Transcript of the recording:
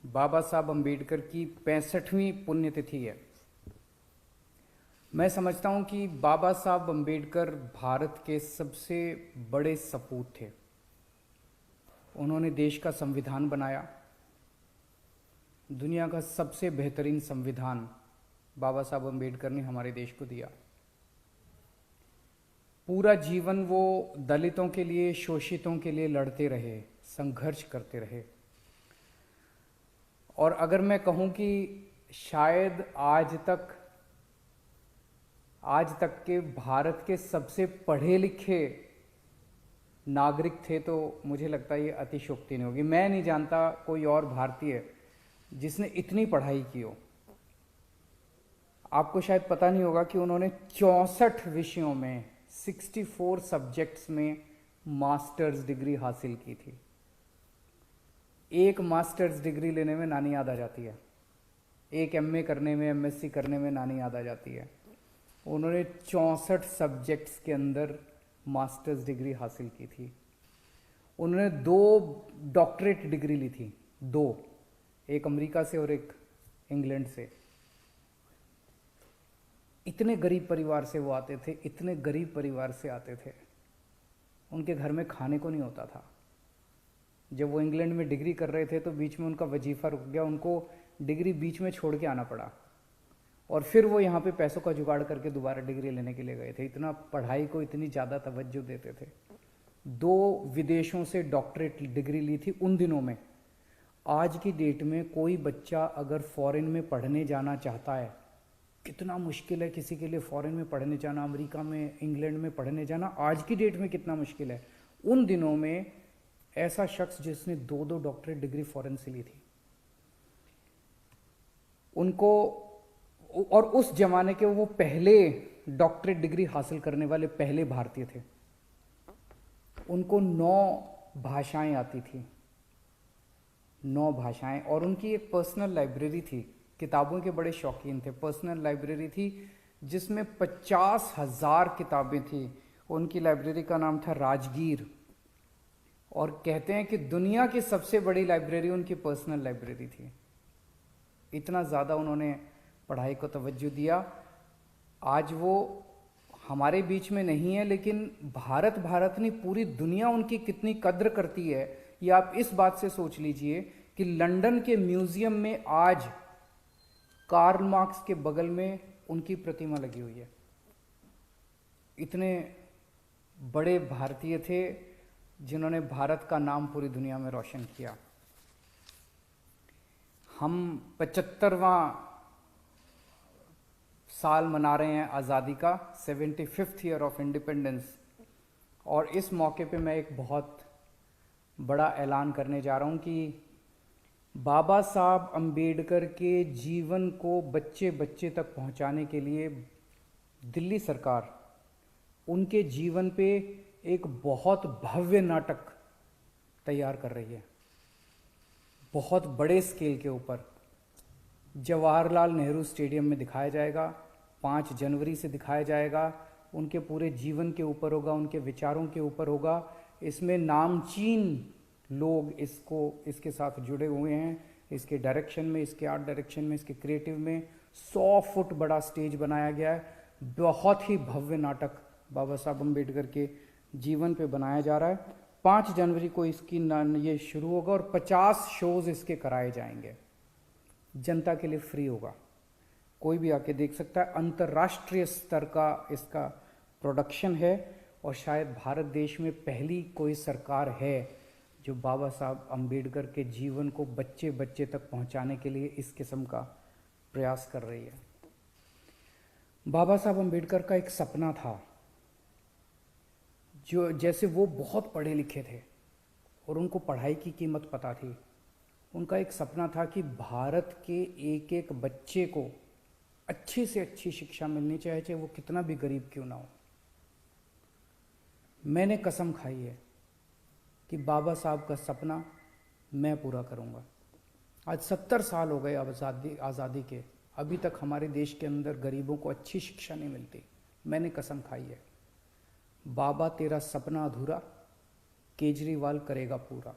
बाबा साहब अम्बेडकर की 65वीं पुण्यतिथि है। मैं समझता हूं कि बाबा साहब अम्बेडकर भारत के सबसे बड़े सपूत थे। उन्होंने देश का संविधान बनाया। दुनिया का सबसे बेहतरीन संविधान बाबा साहब अम्बेडकर ने हमारे देश को दिया। पूरा जीवन वो दलितों के लिए, शोषितों के लिए लड़ते रहे, संघर्ष करते रहे। और अगर मैं कहूं कि शायद आज तक के भारत के सबसे पढ़े लिखे नागरिक थे, तो मुझे लगता है ये अतिशयोक्ति नहीं होगी। मैं नहीं जानता कोई और भारतीय जिसने इतनी पढ़ाई की हो। आपको शायद पता नहीं होगा कि उन्होंने 64 विषयों में 64 सब्जेक्ट्स में मास्टर्स डिग्री हासिल की थी। एक मास्टर्स डिग्री लेने में नानी याद आ जाती है, एक एमए करने में, एमएससी करने में नानी याद आ जाती है। उन्होंने 64 सब्जेक्ट्स के अंदर मास्टर्स डिग्री हासिल की थी। उन्होंने 2 डॉक्टरेट डिग्री ली थी, 2, एक अमेरिका से और एक इंग्लैंड से। इतने गरीब परिवार से वो आते थे, इतने गरीब परिवार से आते थे, उनके घर में खाने को नहीं होता था। जब वो इंग्लैंड में डिग्री कर रहे थे तो बीच में उनका वजीफा रुक गया, उनको डिग्री बीच में छोड़ के आना पड़ा, और फिर वो यहाँ पे पैसों का जुगाड़ करके दोबारा डिग्री लेने के लिए गए थे। इतना पढ़ाई को इतनी ज़्यादा तवज्जो देते थे। 2 विदेशों से डॉक्टरेट डिग्री ली थी उन दिनों में। आज की डेट में कोई बच्चा अगर फॉरेन में पढ़ने जाना चाहता है, कितना मुश्किल है किसी के लिए फॉरेन में पढ़ने जाना, अमेरिका में, इंग्लैंड में पढ़ने जाना आज की डेट में कितना मुश्किल है। उन दिनों में ऐसा शख्स जिसने 2 डॉक्टरेट डिग्री फॉरेन से ली थी, उनको, और उस जमाने के वो पहले डॉक्टरेट डिग्री हासिल करने वाले पहले भारतीय थे। उनको 9 भाषाएं आती थी, 9 भाषाएं। और उनकी एक पर्सनल लाइब्रेरी थी, किताबों के बड़े शौकीन थे। पर्सनल लाइब्रेरी थी जिसमें 50,000 किताबें थी। उनकी लाइब्रेरी का नाम था राजगीर। और कहते हैं कि दुनिया की सबसे बड़ी लाइब्रेरी उनकी पर्सनल लाइब्रेरी थी। इतना ज़्यादा उन्होंने पढ़ाई को तवज्जो दिया। आज वो हमारे बीच में नहीं है, लेकिन भारत नहीं, पूरी दुनिया उनकी कितनी कद्र करती है ये आप इस बात से सोच लीजिए कि लंदन के म्यूजियम में आज कार्ल मार्क्स के बगल में उनकी प्रतिमा लगी हुई है। इतने बड़े भारतीय थे जिन्होंने भारत का नाम पूरी दुनिया में रोशन किया। हम 75वां साल मना रहे हैं आज़ादी का, 75th ईयर ऑफ इंडिपेंडेंस। और इस मौके पे मैं एक बहुत बड़ा ऐलान करने जा रहा हूं कि बाबा साहब अम्बेडकर के जीवन को बच्चे बच्चे तक पहुंचाने के लिए दिल्ली सरकार उनके जीवन पे एक बहुत भव्य नाटक तैयार कर रही है, बहुत बड़े स्केल के ऊपर। जवाहरलाल नेहरू स्टेडियम में दिखाया जाएगा, 5 जनवरी से दिखाया जाएगा। उनके पूरे जीवन के ऊपर होगा, उनके विचारों के ऊपर होगा। इसमें नामचीन लोग इसके साथ जुड़े हुए हैं, इसके डायरेक्शन में, इसके आर्ट डायरेक्शन में, इसके क्रिएटिव में। 100 फुट बड़ा स्टेज बनाया गया है। बहुत ही भव्य नाटक बाबा साहब अम्बेडकर के जीवन पे बनाया जा रहा है। 5 जनवरी को इसकी ये शुरू होगा और 50 शोज इसके कराए जाएंगे। जनता के लिए फ्री होगा, कोई भी आके देख सकता है। अंतर्राष्ट्रीय स्तर का इसका प्रोडक्शन है, और शायद भारत देश में पहली कोई सरकार है जो बाबा साहब अम्बेडकर के जीवन को बच्चे बच्चे तक पहुंचाने के लिए इस किस्म का प्रयास कर रही है। बाबा साहब अम्बेडकर का एक सपना था, जो जैसे वो बहुत पढ़े लिखे थे और उनको पढ़ाई की कीमत पता थी। उनका एक सपना था कि भारत के एक एक बच्चे को अच्छी से अच्छी शिक्षा मिलनी चाहिए, चाहे वो कितना भी गरीब क्यों ना हो। मैंने कसम खाई है कि बाबा साहब का सपना मैं पूरा करूंगा। आज 70 साल हो गए आज़ादी के, अभी तक हमारे देश के अंदर गरीबों को अच्छी शिक्षा नहीं मिलती। मैंने कसम खाई है, बाबा तेरा सपना अधूरा, केजरीवाल करेगा पूरा।